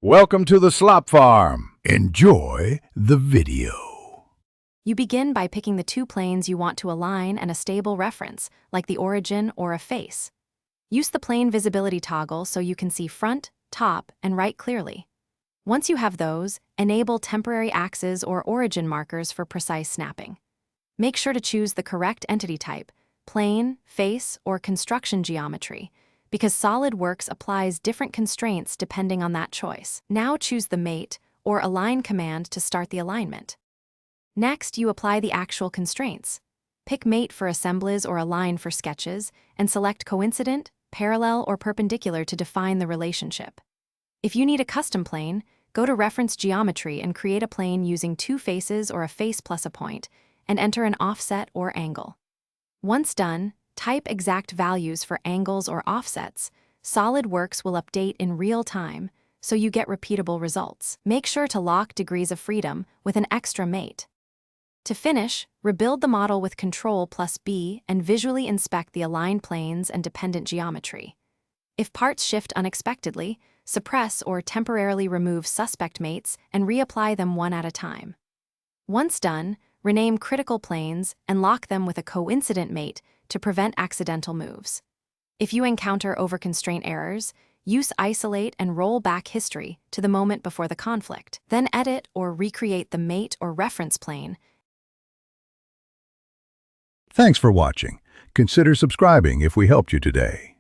Welcome to the Slop Farm. Enjoy the video. You begin by picking the two planes you want to align and a stable reference, like the origin or a face. Use the plane visibility toggle so you can see front, top, and right clearly. Once you have those, enable temporary axes or origin markers for precise snapping. Make sure to choose the correct entity type, plane, face, or construction geometry, because Solidworks applies different constraints depending on that choice. Now choose the Mate or Align command to start the alignment. Next, you apply the actual constraints. Pick Mate for assemblies or Align for sketches, and select Coincident, Parallel, or Perpendicular to define the relationship. If you need a custom plane, go to Reference Geometry and create a plane using two faces or a face plus a point, and enter an offset or angle. Once done, type exact values for angles or offsets. Solidworks will update in real time, so you get repeatable results. Make sure to lock degrees of freedom with an extra mate. To finish, rebuild the model with Ctrl+B and visually inspect the aligned planes and dependent geometry. If parts shift unexpectedly, suppress or temporarily remove suspect mates and reapply them one at a time. Once done, rename critical planes and lock them with a coincident mate to prevent accidental moves. If you encounter overconstraint errors, use Isolate and roll back history to the moment before the conflict. Then edit or recreate the mate or reference plane. Thanks for watching. Consider subscribing if we helped you today.